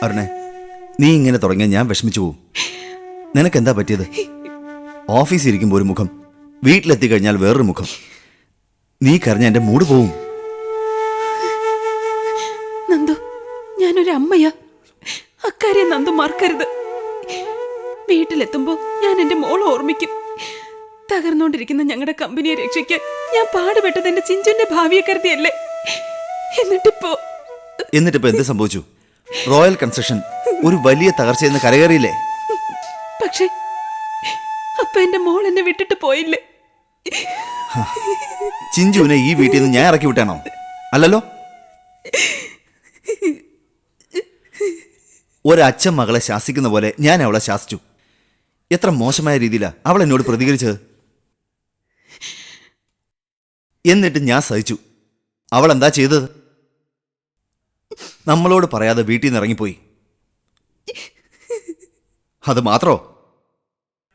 അരുണേ, നീ ഇങ്ങനെ തുടങ്ങിയാൽ ഞാൻ വിഷമിച്ചു പോവും. നിനക്കെന്താ പറ്റിയത്? ഓഫീസിൽ ഇരിക്കുമ്പോൾ ഒരു മുഖം, വീട്ടിലെത്തി കഴിഞ്ഞാൽ വേറൊരു മുഖം. നീ കരഞ്ഞ എന്റെ മൂഡ് പോവും. നന്ദു, ഞാനൊരു അമ്മയാ. അക്കാര്യം നന്ദു മറക്കരുത്. വീട്ടിലെത്തുമ്പോ ഞാൻ എന്റെ മോളെ ഓർമ്മിക്കും. തകർന്നുകൊണ്ടിരിക്കുന്ന ഞങ്ങളുടെ കമ്പനിയെ രക്ഷിക്കാൻ ഞാൻ പാടുപെട്ടത് എന്റെ ചിഞ്ചുന്റെ ഭാവിയെ കരുതിയല്ലേ. എന്നിട്ടിപ്പോ എന്ത് സംഭവിച്ചു? റോയൽ കൺസ്ട്രക്ഷൻ ഒരു വലിയ തകർച്ചയെന്ന് കരകയറിയില്ലേ? പക്ഷേ അപ്പൊ എന്റെ മോൾ എന്നെ വിട്ടിട്ട് പോയില്ലേ? ചിഞ്ചുവിനെ ഈ വീട്ടിൽ നിന്ന് ഞാൻ ഇറക്കി വിട്ടാണോ? അല്ലല്ലോ. ഒരച്ഛൻ മകളെ ശാസിക്കുന്ന പോലെ ഞാൻ അവളെ ശാസിച്ചു. എത്ര മോശമായ രീതിയിലാ അവൾ എന്നോട് പ്രതികരിച്ചത്. എന്നിട്ട് ഞാൻ സഹിച്ചു. അവൾ എന്താ ചെയ്തത്? നമ്മളോട് പറയാതെ വീട്ടിൽ നിന്ന് ഇറങ്ങിപ്പോയി. അത് മാത്രോ,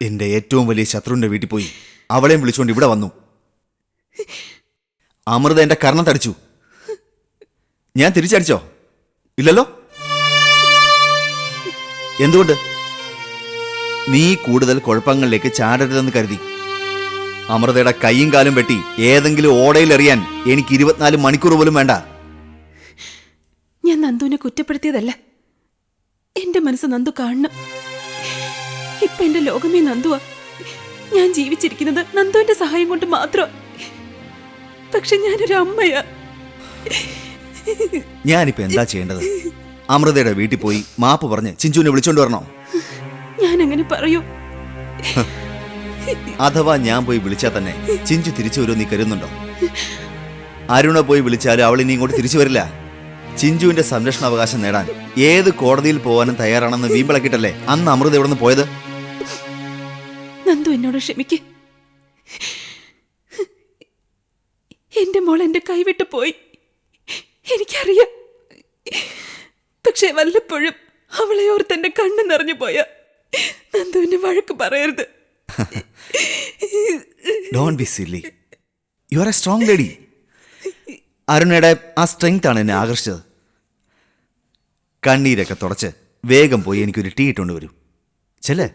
എന്റെ ഏറ്റവും വലിയ ശത്രുവിന്റെ വീട്ടിൽ പോയി അവളെയും വിളിച്ചുകൊണ്ട് ഇവിടെ വന്നു. അമൃത എന്റെ കർണം തടിച്ചു. ഞാൻ തിരിച്ചടിച്ചോ? ഇല്ലല്ലോ. എന്തുകൊണ്ട്? നീ കൂടുതൽ കുഴപ്പങ്ങളിലേക്ക് ചാടരുതെന്ന് കരുതി. അമൃതയുടെ കൈയും കാലും വെട്ടി ഏതെങ്കിലും ഓടയിൽ എറിയാൻ എനിക്ക് 24 മണിക്കൂർ പോലും വേണ്ട. ഞാൻ നന്ദുവിനെ കുറ്റപ്പെടുത്തിയതല്ല. എന്റെ മനസ്സ് നന്ദു കാണണം. ഇപ്പൊ എന്റെ ലോകമേ നന്ദുവാ. ഞാൻ ജീവിച്ചിരിക്കുന്നത് നന്ദുവിന്റെ സഹായം കൊണ്ട് മാത്രം. പക്ഷെ ഞാനൊരു അമ്മയാ. ഞാനിപ്പോ എന്താ ചെയ്യേണ്ടത്? അമൃതയുടെ വീട്ടിൽ പോയി മാപ്പ് പറഞ്ഞ് ചിഞ്ചുവിനെ വിളിച്ചോണ്ട് വരണോ? ഞാൻ അങ്ങനെ പറയൂ? അഥവാ ഞാൻ പോയി വിളിച്ചാൽ തന്നെ ചിഞ്ചു തിരിച്ചു വരുമോ നീ കരുതുന്നുണ്ടോ? അരുണ പോയി വിളിച്ചാലും അവൾ ഇനി ഇങ്ങോട്ട് തിരിച്ചു വരില്ല. ചിഞ്ചുവിന്റെ സംരക്ഷണാവകാശം നേടാൻ ഏത് കോടതിയിൽ പോകാനും തയ്യാറാണെന്ന് വീമ്പിളക്കിട്ടല്ലേ അന്ന് അമൃത ഇവിടെ നിന്ന് പോയത്. നന്ദു എന്നോട് ക്ഷമിക്ക്. എന്റെ മോൾ എന്റെ കൈവിട്ട് പോയി, എനിക്കറിയാം. പക്ഷെ വല്ലപ്പോഴും അവളെ ഓർത്ത് എന്റെ കണ്ണ് നിറഞ്ഞു പോയ നന്ദുവിന്റെ വഴക്ക് പറയരുത്. Don't be silly. You are a strong lady. അരുണയുടെ ആ സ്ട്രെങ്ത് ആണ് എന്നെ ആകർഷിച്ചത്. കണ്ണീരൊക്കെ തുടച്ച് വേഗം പോയി എനിക്കൊരു ടീ ഇട്ടുകൊണ്ട് വരൂ. ചെല്ലേ.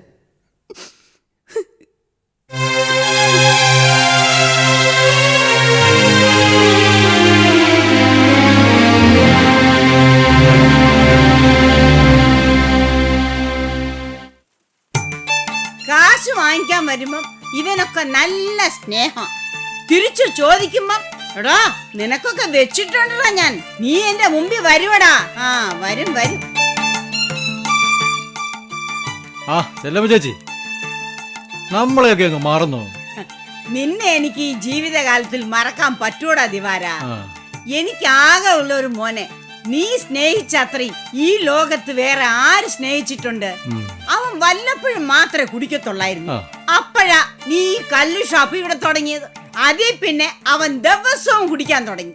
കാശ് വാങ്ങിക്കാൻ വരുമ്പം ഇവനൊക്കെ നല്ല സ്നേഹം. തിരിച്ചു ചോദിക്കുമ്പം എടാ നിനക്കൊക്കെ വെച്ചിട്ടുണ്ടോ ഞാൻ, നീ എന്റെ മുമ്പിൽ വരുവടാ. ആ വരും വരും. ആ ചെല്ലമ്മ ചേച്ചി, നമ്മളെയൊക്കെ അങ്ങ് മാറുന്നു. നിന്നെ എനിക്ക് ഈ ജീവിതകാലത്തിൽ മറക്കാൻ പറ്റൂടാ ദിവാര. എനിക്ക് ആകെ ഉള്ള ഒരു മോനെ നീ സ്നേഹിച്ചത്രയും ഈ ലോകത്ത് വേറെ ആര് സ്നേഹിച്ചിട്ടുണ്ട്? അവൻ വല്ലപ്പോഴും മാത്രമേ കുടിക്കത്തുള്ളായിരുന്നു. അപ്പോഴാ നീ ഈ കല്ല് ഷാപ്പ് ഇവിടെ തുടങ്ങിയത്. അതിൽ പിന്നെ അവൻ ദിവസവും കുടിക്കാൻ തുടങ്ങി.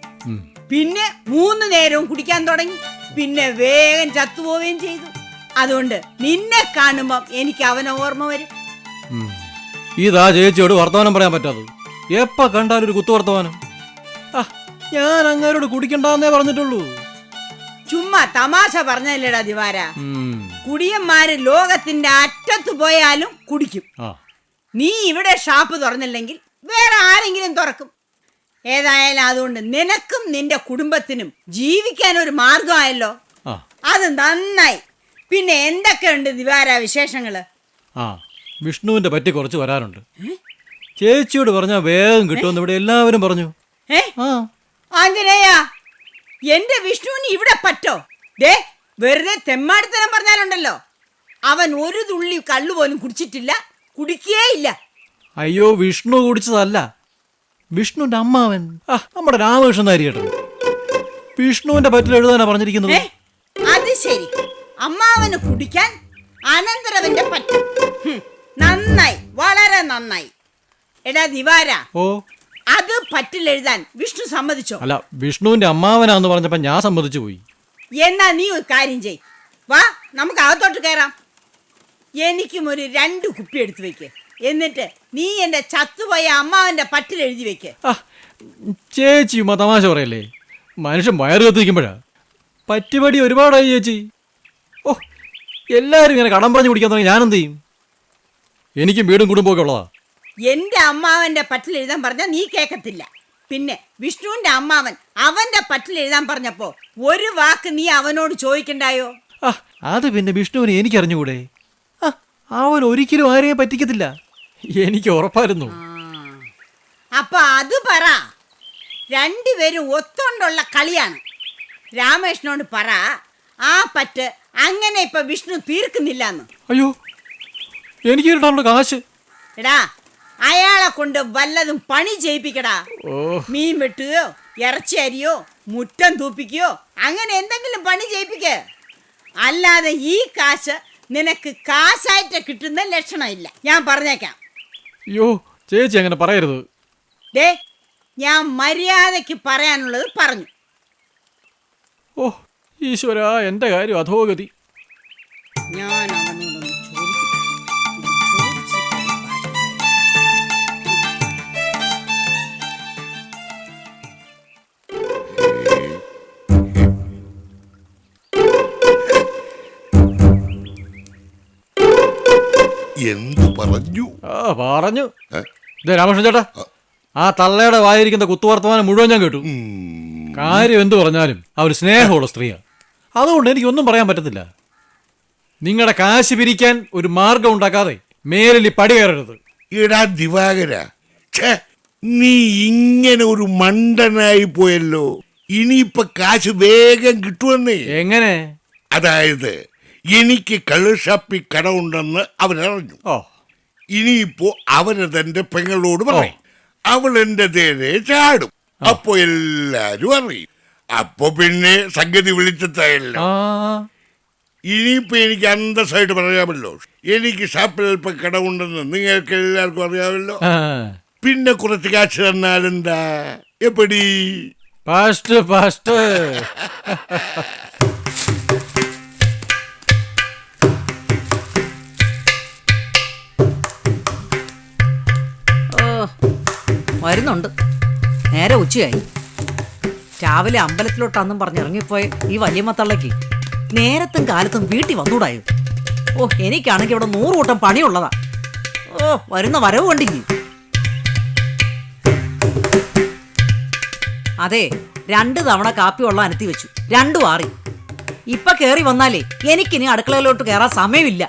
പിന്നെ 3 നേരവും കുടിക്കാൻ തുടങ്ങി. പിന്നെ വേഗം ചത്തുപോവുകയും ചെയ്തു. അതുകൊണ്ട് നിന്നെ കാണുമ്പം എനിക്ക് അവനെ ഓർമ്മ വരും. ഇതാ ചേച്ചിയോട് വർത്തമാനം പറയാൻ പറ്റാത്തത്. എപ്പ കണ്ടാലും ഒരു കുത്തു വർത്തമാനം. ഞാൻ അങ്ങേരോട് കുടിക്കണ്ടെന്നേ പറഞ്ഞിട്ടുള്ളൂ. ചുമ്മാ തമാശ പറഞ്ഞല്ലേടാ ദിവാര. കുടിയന്മാര് ലോകത്തിന്റെ അറ്റത്ത് പോയാലും കുടിക്കും. നീ ഇവിടെ ഷാപ്പ് തുറന്നില്ലെങ്കിൽ വേറെ ആരെങ്കിലും തുറക്കും. ഏതായാലും അതുകൊണ്ട് നിനക്കും നിന്റെ കുടുംബത്തിനും ജീവിക്കാൻ ഒരു മാർഗമായല്ലോ. അത് നന്നായി. പിന്നെ എന്തൊക്കെയുണ്ട് ദിവാര വിശേഷങ്ങള്? വിഷ്ണുവിന്റെ പറ്റി കുറച്ച് വരാറുണ്ട്. ചേച്ചിയോട് പറഞ്ഞാൽ വേഗം കിട്ടുമെന്ന് ഇവിടെ എല്ലാവരും പറഞ്ഞു. ആഞ്ജനേയ, എന്റെ വിഷ്ണുവിന് ഇവിടെ പറ്റോ? ദേ വെറുതെ തെമ്മാടിത്തരം പറഞ്ഞാലുണ്ടല്ലോ. അവൻ ഒരു തുള്ളി കള്ളു പോലും കുടിച്ചിട്ടില്ല, കുടിക്കേ ഇല്ല. അയ്യോ, വിഷ്ണു കുടിച്ചതല്ല, വിഷ്ണുവിന്റെ അമ്മാവൻ. നമ്മുടെ രാമകൃഷ്ണൻ നായർ കേട്ടത് വിഷ്ണുവിന്റെ പറ്റിൽ എഴുതാനാ പറഞ്ഞിരിക്കുന്നത്. അത് ശരി, അമ്മാവന് കുടിക്കാൻ അനന്തരവന്റെ പറ്റും. നന്നായി, വളരെ നന്നായി. എടാ ദിവാര, അത് പറ്റിലെഴുതാൻ വിഷ്ണു സമ്മതിച്ചോ? അല്ല, വിഷ്ണുവിന്റെ അമ്മാവനാന്ന് പറഞ്ഞപ്പോ ഞാൻ സമ്മതിച്ചു പോയി. എന്നാ നീ ഒരു കാര്യം ചെയ്, വാ നമുക്ക് അകത്തോട്ട് കയറാം. എനിക്കും ഒരു 2 കുപ്പി എടുത്തു വെക്ക്. എന്നിട്ട് നീ എന്റെ ചത്തുപോയ അമ്മാവന്റെ പറ്റിൽ എഴുതി വെക്ക്. ചേച്ചി തമാശ പറയല്ലേ? മനുഷ്യൻ വയറ് കത്തിരിക്കുമ്പോഴാ. പറ്റുപടി ഒരുപാടായി ചേച്ചി. ഓ, എല്ലാരും ഇങ്ങനെ കടം പറഞ്ഞു കുടിക്കാൻ തുടങ്ങി ഞാൻ എന്ത് ചെയ്യും? എനിക്കും വീടും കുടുംബമൊക്കെ ഉള്ളതാ. എന്റെ അമ്മാവന്റെ പറ്റിൽ എഴുതാൻ പറഞ്ഞാൽ നീ കേക്കത്തില്ല. പിന്നെ വിഷ്ണുവിന്റെ അമ്മാവൻ അവന്റെ പറ്റിൽ എഴുതാൻ പറഞ്ഞപ്പോ ഒരു വാക്ക് നീ അവനോട് ചോദിക്കണ്ടായോ? ആ, അത് പിന്നെ വിഷ്ണുവിനെ എനിക്കറിഞ്ഞുകൂടെ? ആ, അവൻ ഒരിക്കലും ആരെയും പറ്റിക്കത്തില്ല, എനിക്ക് ഉറപ്പായിരുന്നു. അപ്പൊ അത് പറ. രണ്ടുപേരും ഒത്തോണ്ടുള്ള കളിയാണ്. രാമേഷനോട് പറ ആ പറ്റ് അങ്ങനെ ഇപ്പൊ വിഷ്ണു തീർക്കുന്നില്ലെന്ന്. അയ്യോ, എനിക്ക് കിട്ടാനുള്ള കാശ്. എടാ, അയാളെ കൊണ്ട് വല്ലതും പണി ചെയ്യിപ്പിക്കടാ. ഓ, മീൻ വെട്ടുകയോ ഇറച്ചി അരിയോ മുറ്റം തൂപ്പിക്കുകയോ അങ്ങനെ എന്തെങ്കിലും പണി ചെയ്യിപ്പിക്ക. അല്ലാതെ ഈ കാശ് നിനക്ക് കാശായിട്ട് കിട്ടുന്ന ലക്ഷണമില്ല, ഞാൻ പറഞ്ഞേക്കാം. അയ്യോ ചേച്ചി അങ്ങനെ പറയരുത്. ദേ, ഞാൻ മര്യാദയ്ക്ക് പറയാനുള്ളത് പറഞ്ഞു. ഓ ഈശ്വര, എന്റെ കാര്യം അധോഗതി. ഞാൻ അവനോടൊന്ന് ചോദിക്കും. എന്തു പറഞ്ഞു? ആ പറഞ്ഞു. രാമകൃഷ്ണൻ ചേട്ടാ, ആ തള്ളയുടെ വായിരിക്കുന്ന കുത്തുവർത്തമാനം മുഴുവൻ ഞാൻ കേട്ടു. കാര്യം എന്തു പറഞ്ഞാലും അവർ സ്നേഹമുള്ള സ്ത്രീയാണ്, അതുകൊണ്ട് എനിക്കൊന്നും പറയാൻ പറ്റത്തില്ല. നിങ്ങളുടെ കാശ് പിരിക്കാൻ ഒരു മാർഗം ഉണ്ടാക്കാതെ മേലിൽ പടി കയറരുത്. എടാ ദിവാകര, ഛേ, നീ ഇങ്ങനെ ഒരു മണ്ടനായി പോയല്ലോ. ഇനിയിപ്പൊ കാശ് വേഗം കിട്ടുമെന്നേ. എങ്ങനെ? അതായത് എനിക്ക് കള്ളുഷാപ്പി കടമുണ്ടെന്ന് അവനറിഞ്ഞു. ഓ, ഇനിയിപ്പോ അവനതെന്റെ പെങ്ങളോട് പറയും. അവൾ എന്റെ നേരെ ചാടും. അപ്പൊ എല്ലാരും അറിയും. അപ്പൊ പിന്നെ സംഗതി വിളിച്ചെത്തായല്ലോ. ആ, ഇനിയിപ്പോ എനിക്ക് അന്തസ്സായിട്ട് പറയാമല്ലോ, എനിക്ക് ഷാപ്പിൽ അല്പം കടമുണ്ടെന്ന് നിങ്ങൾക്ക് എല്ലാവർക്കും അറിയാമല്ലോ. ആ. പിന്നെ കുറച്ച് കാശ് തന്നാലെന്താ? എപ്പടി? Fast fast. വരുന്നുണ്ട്. നേരെ ഉച്ചയായി. രാവിലെ അമ്പലത്തിലോട്ടാന്നും പറഞ്ഞിറങ്ങിപ്പോയ ഈ വലിയമ്മ തള്ളയ്ക്ക് നേരത്തും കാലത്തും വീട്ടിൽ വന്നൂടായോ? ഓ, എനിക്കാണെങ്കിൽ ഇവിടെ 100 കൂട്ടം പണിയുള്ളതാ. ഓ, വരുന്ന വരവ് കണ്ടില്ലേ? അതെ, 2 തവണ കാപ്പി വെള്ളം അനത്തി വെച്ചു, 2 ആറി. ഇപ്പൊ കേറി വന്നാലേ എനിക്കിനി അടുക്കളയിലോട്ട് കയറാൻ സമയമില്ല.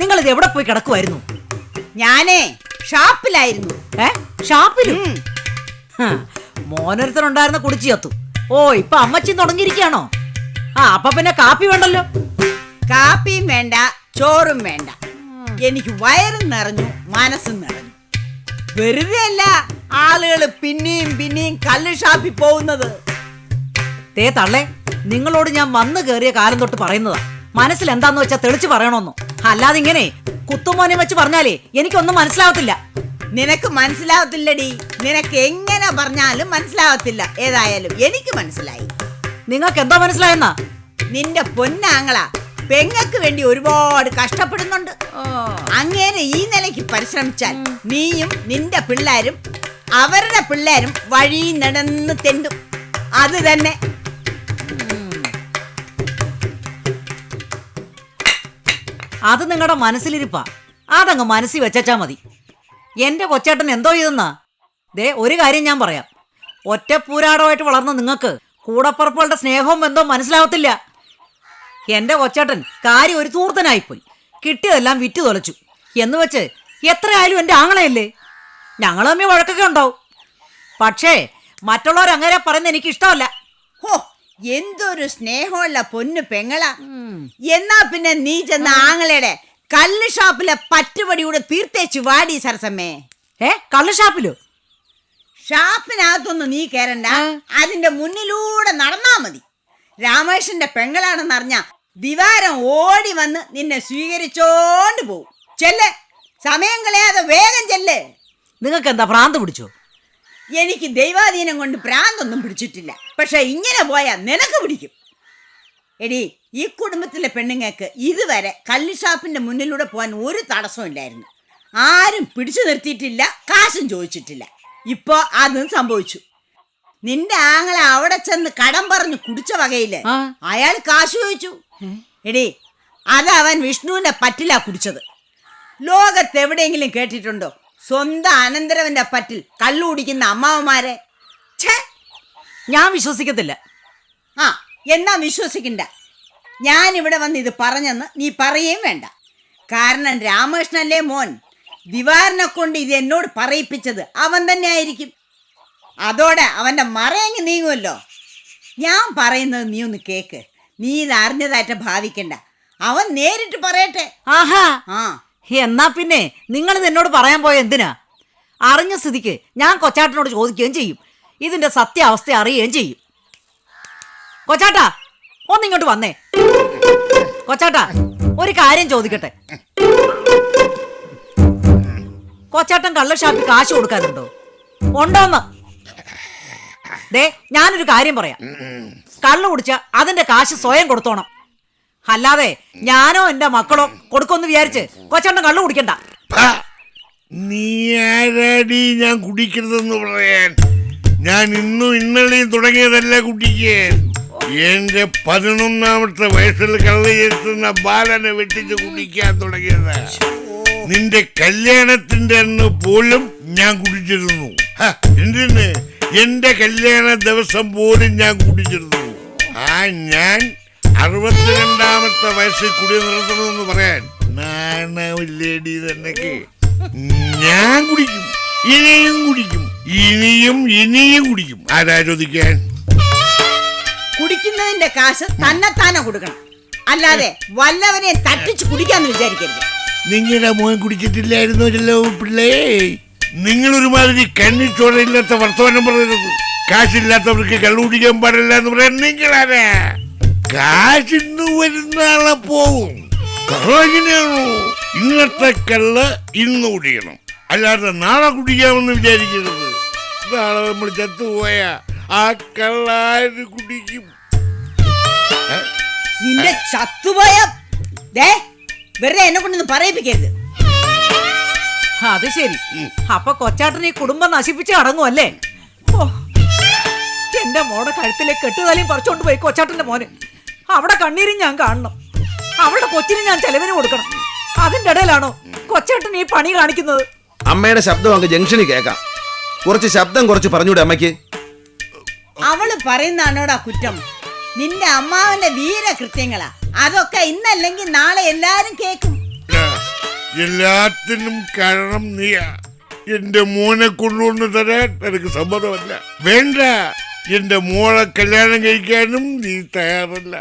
നിങ്ങൾ ഇത് എവിടെ പോയി കിടക്കുമായിരുന്നു? ഞാനേ ഷാപ്പിലായിരുന്നു. ഷാപ്പിലും മോനൊരുത്തനുണ്ടായിരുന്ന കുടിച്ചു ചത്തു. ഓ, ഇപ്പൊ അമ്മച്ചി തുടങ്ങിയിരിക്കുകയാണോ? ആ, അപ്പൊ പിന്നെ കാപ്പി വേണ്ടല്ലോ. കാപ്പിയും വേണ്ട, ചോറും വേണ്ട. എനിക്ക് വയറും നിറഞ്ഞു, മനസ്സും നിറഞ്ഞു. വെറുതെ അല്ല ആളുകൾ പിന്നെയും പിന്നെയും കള്ള് ഷാപ്പിൽ പോകുന്നത്. തേ തള്ളേ, നിങ്ങളോട് ഞാൻ വന്നു കയറിയ കാലം തൊട്ട് പറയുന്നതാ, മനസ്സിൽ എന്താന്ന് വെച്ചാ തെളിച്ച് പറയണമെന്നോ. അല്ലാതെ ഇങ്ങനെ കുത്തുമോനെ വെച്ച് പറഞ്ഞാലേ എനിക്കൊന്നും മനസ്സിലാവത്തില്ല. നിനക്ക് മനസ്സിലാവത്തില്ലടി. നിനക്ക് എങ്ങനെ പറഞ്ഞാലും മനസ്സിലാവത്തില്ല. ഏതായാലും എനിക്ക് മനസ്സിലായി. നിങ്ങൾക്ക് എന്താ മനസ്സിലായെന്നാ? നിന്റെ പൊന്നാങ്ങള പെങ്ങക്ക് വേണ്ടി ഒരുപാട് കഷ്ടപ്പെടുന്നുണ്ട്. അങ്ങനെ ഈ നിലയ്ക്ക് പരിശ്രമിച്ചാൽ നീയും നിന്റെ പിള്ളേരും അവരുടെ പിള്ളേരും വഴി നടന്ന് തെണ്ടും. അത് തന്നെ. അത് നിങ്ങളുടെ മനസ്സിലിരിപ്പാ, അതങ്ങ് മനസ്സിൽ വെച്ചാ മതി. എന്റെ കൊച്ചേട്ടൻ എന്തോ ചെയ്തെന്നാ? ദേ, ഒരു കാര്യം ഞാൻ പറയാം. ഒറ്റപ്പൂരാടമായിട്ട് വളർന്ന നിങ്ങൾക്ക് കൂടപ്പറപ്പുകളുടെ സ്നേഹവും എന്തോ മനസ്സിലാവത്തില്ല. എന്റെ കൊച്ചേട്ടൻ കാര്യം ഒരു തൂർത്തനായിപ്പോയി. കിട്ടിയതെല്ലാം വിറ്റ് തൊലച്ചു എന്ന് വെച്ച് എത്രയായാലും എന്റെ ആങ്ങളയല്ലേ. ഞങ്ങൾ തമ്മിൽ വഴക്കൊക്കെ ഉണ്ടാവും. പക്ഷേ മറ്റുള്ളവർ അങ്ങനെ പറയുന്നത് എനിക്ക് ഇഷ്ടമല്ല. ഹോ, എന്തൊരു സ്നേഹമുള്ള പൊന്നു പെങ്ങള. എന്നാ പിന്നെ നീ ചെന്ന ആങ്ങളയുടെ കള്ള് ഷാപ്പിലെ പറ്റുപടിയൂടെ തീർത്തേച്ചു വാടി സരസമ്മേ. കള്ള് ഷാപ്പിലോ? ഷാപ്പിനകത്തൊന്നും നീ കേറണ്ട, അതിന്റെ മുന്നിലൂടെ നടന്നാ മതി. രാമേഷന്റെ പെങ്ങളാണെന്നറിഞ്ഞ ദിവാരം ഓടി വന്ന് നിന്നെ സ്വീകരിച്ചോണ്ട് പോവും. ചെല്ല്, സമയം കളയാതെ വേഗം ചെല്ല്. നിങ്ങൾക്ക് എന്താ ഭ്രാന്ത് പിടിച്ചോ? എനിക്ക് ദൈവാധീനം കൊണ്ട് ഭ്രാന്തൊന്നും പിടിച്ചിട്ടില്ല. പക്ഷെ ഇങ്ങനെ പോയാ നിനക്ക് പിടിക്കും. എടി, ഈ കുടുംബത്തിലെ പെണ്ണുങ്ങൾക്ക് ഇതുവരെ കള്ള് ഷാപ്പിന്റെ മുന്നിലൂടെ പോകാൻ ഒരു തടസ്സവും ഇല്ലായിരുന്നു. ആരും പിടിച്ചു നിർത്തിയിട്ടില്ല, കാശും ചോദിച്ചിട്ടില്ല. ഇപ്പൊ അതും സംഭവിച്ചു. നിന്റെ ആങ്ങളെ അവിടെ ചെന്ന് കടം പറഞ്ഞു കുടിച്ച വകയില് അയാൾ കാശ് ചോദിച്ചു. എടി, അത് അവൻ വിഷ്ണുവിന്റെ പറ്റിലാ കുടിച്ചത്. ലോകത്തെവിടെയെങ്കിലും കേട്ടിട്ടുണ്ടോ സ്വന്തം അനന്തരവന്റെ പറ്റിൽ കള്ളു കുടിക്കുന്ന അമ്മാവന്മാരെ? ഛേ, ഞാൻ വിശ്വസിക്കത്തില്ല. ആ എന്നാ വിശ്വസിക്കണ്ട. ഞാൻ ഇവിടെ വന്ന് ഇത് പറഞ്ഞെന്ന് നീ പറയുകയും വേണ്ട. കാരണം രാമകൃഷ്ണല്ലേ മോൻ, ദിവാരനെ കൊണ്ട് ഇത് എന്നോട് പറയിപ്പിച്ചത് അവൻ തന്നെ ആയിരിക്കും. അതോടെ അവന്റെ മറയങ്ങി നീങ്ങുമല്ലോ. ഞാൻ പറയുന്നത് നീ ഒന്ന് കേക്ക്. നീ ഇത് അറിഞ്ഞതായിട്ട് ഭാവിക്കണ്ട. അവൻ നേരിട്ട് പറയട്ടെ. ആഹാ, ആ എന്നാ പിന്നെ നിങ്ങളിത് എന്നോട് പറയാൻ പോയ എന്തിനാ? അറിഞ്ഞ സ്ഥിതിക്ക് ഞാൻ കൊച്ചാട്ടനോട് ചോദിക്കുകയും ചെയ്യും, ഇതിന്റെ സത്യാവസ്ഥ അറിയുകയും ചെയ്യും. കൊച്ചാട്ടാ, ഒന്നിങ്ങോട്ട് വന്നേ. കൊച്ചാട്ടാ, ഒരു കാര്യം ചോദിക്കട്ടെ. കൊച്ചാട്ടൻ കള്ളഷാപ്പിൽ കാശ് കൊടുക്കാനുണ്ടോ? ഉണ്ടോന്ന്? ദേ, ഞാനൊരു കാര്യം പറയാം. കള്ളു കുടിച്ച അതിന്റെ കാശ് സ്വയം കൊടുത്തോണം. അല്ലാതെ ഞാനോ എന്റെ മക്കളോ കൊടുക്കുമെന്ന് വിചാരിച്ച് കൊച്ചാട്ടൻ കള്ളു കുടിക്കണ്ട. നീ ആരാടി ഞാൻ കുടിക്കരുതെന്ന് പറയാൻ? ഞാൻ ഇന്നും ഇന്നലെയും തുടങ്ങിയതല്ല കുടിക്കാൻ. എന്റെ 11ാമത്തെ വയസ്സിൽ കള്ളിയെത്തുന്ന ബാലനെ വെട്ടിച്ച് കുടിക്കാൻ തുടങ്ങിയതാ. നിന്റെ കല്യാണത്തിന്റെ അന്ന് പോലും ഞാൻ കുടിച്ചിരുന്നു. എന്തിന്? എന്റെ കല്യാണ ദിവസം പോലും ഞാൻ കുടിച്ചിരുന്നു. ഞാൻ 62ാമത്തെ വയസ്സിൽ കുടി നിർത്തണമെന്ന് പറയാൻ നാണമില്ലേടി തന്നൊക്കെ? ഞാൻ കുടിക്കും, ഇനിയും കുടിക്കും, ഇനിയും കുടിക്കും. ആരാ ചോദിക്കാൻ? കുടിക്കുന്നതിന്റെ കാശ് തന്നെത്താനെ കൊടുക്കണം, അല്ലാതെ വല്ലവനെ തട്ടിച്ച് കുടിക്കാന്ന് വിചാരിക്കരുത്. നിങ്ങളുടെ മോൻ കുടിച്ചിട്ടില്ലായിരുന്നല്ലോ പിള്ളേ. നിങ്ങൾ ഒരുമാതിരി കണ്ണിച്ചോടയില്ലാത്ത വർത്തമാനം പറയരുത്. കാശില്ലാത്തവർക്ക് കള്ളു കുടിക്കാൻ പാടില്ല എന്ന് പറയാൻ നിങ്ങളാരാ? കാശിന്ന് വരുന്ന ആളെ പോവും. കള്ളെങ്ങനെയാണോ? ഇന്നത്തെ കള്ള് ഇന്ന് കുടിക്കണം, അല്ലാതെ നാളെ കുടിക്കാമെന്ന് വിചാരിക്കരുത്. നാളെ നമ്മൾ ചത്തുപോയ ആ കള്ളാര് കുടിക്കും. നിന്റെ ചത്തുപോയ വെറുതെ എന്നെ കൊണ്ടൊന്ന് പറയിപ്പിക്കരുത്. അത് ശരി, അപ്പൊ കൊച്ചാട്ടൻ ഈ കുടുംബം നശിപ്പിച്ച് അടങ്ങുമല്ലേ? ഓ, എന്റെ മോടെ കഴുത്തിലെ കെട്ടുതാലിയും പറിച്ചോണ്ട് പോയി കൊച്ചാട്ടന്റെ മോന്. അവിടെ കണ്ണീരും ഞാൻ കാണണം, അവളുടെ കൊച്ചിന് ഞാൻ ചെലവിന് കൊടുക്കണം. അതിന്റെ ഇടയിലാണോ കൊച്ചാട്ടൻ ഈ പണി കാണിക്കുന്നത്? അമ്മയുടെ ശബ്ദം അങ്ങ് ജംഗ്ഷനിൽ കേൾക്കാം. കുറച്ച് ശബ്ദം കുറച്ച് പറഞ്ഞൂടെ അമ്മയ്ക്ക്? അവള് പറയുന്നതാണോടാ കുറ്റം? നിന്റെ അമ്മാവന്റെ വീരകൃത്യങ്ങളാ അതൊക്കെ. ഇന്നല്ലെങ്കിൽ നാളെ എല്ലാരും കേൾക്കും. എല്ലാത്തിനും കാരണം നീയാ. എന്റെ മോനെ കൊണ്ടുവന്ന് തരാൻ എനിക്ക് സമ്മതമല്ല. വേണ്ട, എന്റെ മോളെ കല്യാണം കഴിക്കാനും നീ തയ്യാറല്ല.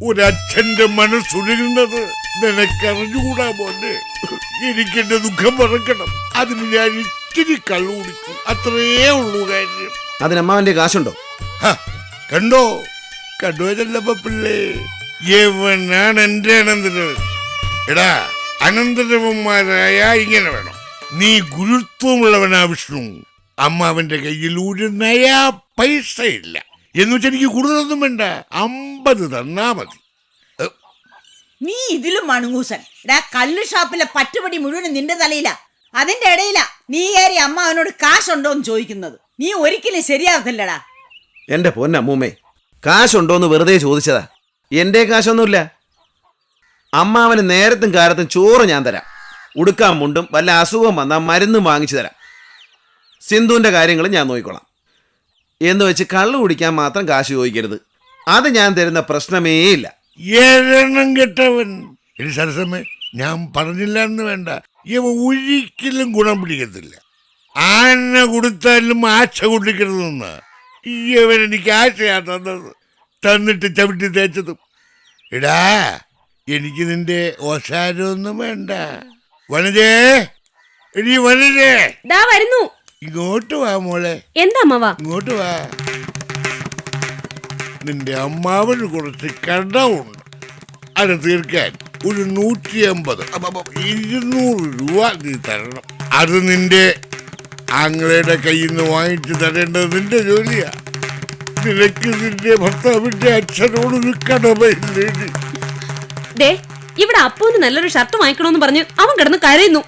ഒരച്ഛന്റെ മനസ്സുരുകുന്നത് നിനക്കറിഞ്ഞുകൂടാ മോനെ. എനിക്കെന്റെ ദുഃഖം മറക്കണം. അതിന് ഞാൻ ഇത്തിരി കള്ളു കുടിച്ചു, അത്രയേ ഉള്ളൂ കാര്യം. അതിനമ്മാവന്റെ കാശുണ്ടോ? കണ്ടോ ചെല്ലപ്പ പിള്ളേ, യവനാണ് എന്റെ അനന്തരവൻ. എടാ, അനന്തരവന്മാരായ ഇങ്ങനെ വേണം. നീ ഗുരുത്വമുള്ളവനാ വിഷ്ണു. അമ്മാവന്റെ കയ്യിൽ ഒരു നയാ പൈസ ഇല്ല എന്ന് വെച്ചാൽ എനിക്ക് കൂടുതലൊന്നും വേണ്ട, 50 തന്നാ മതി. നീ ഇതിലും മണുങ്ങൂസൻ. കള്ളു ഷാപ്പിലെ പറ്റുപടി മുഴുവൻ നിന്റെ തലയില. അതിന്റെ ഇടയില നീ കയറി അമ്മാവനോട് കാശുണ്ടോന്ന് ചോദിക്കുന്നത്. നീ ഒരിക്കലും ശരിയാവത്തില്ലടാ. എന്റെ പൊന്നമ്മൂമ്മേ, കാശുണ്ടോന്ന് വെറുതെ ചോദിച്ചതാ. എന്റെ കാശൊന്നുമില്ല. അമ്മാവന് നേരത്തും കാലത്തും ചോറ് ഞാൻ തരാം. ഉടുക്കാൻ മുണ്ടും വല്ല അസുഖം വന്നാൽ മരുന്നും വാങ്ങിച്ചു തരാം. സിന്ധുവിന്റെ കാര്യങ്ങൾ ഞാൻ നോക്കിക്കോളാം. എന്ന് വെച്ച് കള്ളു കുടിക്കാൻ മാത്രം കാശ് ചോദിക്കരുത്. അത് ഞാൻ തരുന്ന പ്രശ്നമേ ഇല്ല. ഏഴെണ്ണം കെട്ടവൻ. ഇനി സരസമ്മേ, ഞാൻ പറഞ്ഞില്ല എന്ന് വേണ്ട. ഇവ ഒരിക്കലും ഗുണം പിടിക്കത്തില്ല. ആന കൊടുത്താലും ആശ കുടിക്കരുതെന്ന് ഇവൻ എനിക്ക് ആശയാ തന്നത്. തന്നിട്ട് ചവിട്ടി തേച്ചതും. എടാ, എനിക്ക് നിന്റെ ഓശാരമൊന്നും വേണ്ട. വനജേ, എടി വനജേ, വരുന്നു. ഇങ്ങോട്ട് വാ മോളെ. എന്താ അമ്മാവാ? ഇങ്ങോട്ട് വാ. നിന്റെ അമ്മാവന് കുറച്ച് കടമുണ്ട്. അത് തീർക്കാൻ ഒരു 150 200 രൂപ നീ തരണം. അത് നിന്റെ ആങ്ങളുടെ കയ്യിൽ നിന്ന് വാങ്ങിച്ചു തരേണ്ടത് നിന്റെ ജോലിയാ. നിനക്ക് നിന്റെ ഭർത്താവിന്റെ അച്ഛനോടൊരു കടമയില്ലേ? ഇവിടെ അപ്പൂന് നല്ലൊരു ഷർട്ട് വാങ്ങിക്കണോന്ന് പറഞ്ഞ് അവൻ കിടന്ന് കരയുന്നു.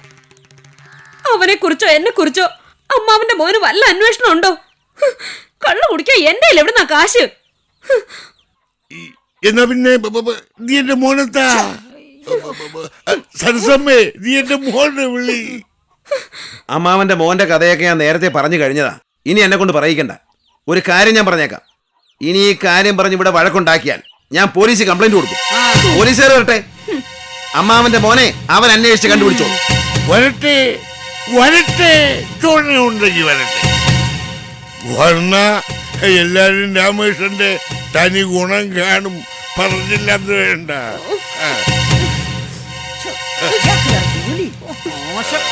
അവനെ കുറിച്ചോ എന്നെ കുറിച്ചോ അമ്മാവന്റെ മോന് വല്ല അന്വേഷണം ഉണ്ടോ? കള്ളു കുടിക്കാൻ എന്റെ എവിടുന്നാ കാശ്? എന്നാ പിന്നെ നീ എന്റെ മോനെത്താ. സരസമ്മേ നീ എന്റെ മോനെ വിളി. അമ്മാവന്റെ മോന്റെ കഥയൊക്കെ ഞാൻ നേരത്തെ പറഞ്ഞു കഴിഞ്ഞതാ. ഇനി എന്നെ കൊണ്ട് പറയിക്കണ്ട. ഒരു കാര്യം ഞാൻ പറഞ്ഞേക്കാം. ഇനി ഈ കാര്യം പറഞ്ഞ് ഇവിടെ വഴക്കുണ്ടാക്കിയാൽ ഞാൻ പോലീസ് കംപ്ലൈന്റ് കൊടുക്കും. പോലീസുകാർ വരട്ടെ. അമ്മാവന്റെ മോനെ അവൻ അന്വേഷിച്ച് കണ്ടുപിടിച്ചോ. വരട്ടെ വരട്ടെ, ചോണയുണ്ടെങ്കിൽ വരട്ടെ. വന്ന എല്ലാരും രാമേശ്വരന്റെ തനി ഗുണം കാണും. പറഞ്ഞില്ലാത്ത വേണ്ട. മോശം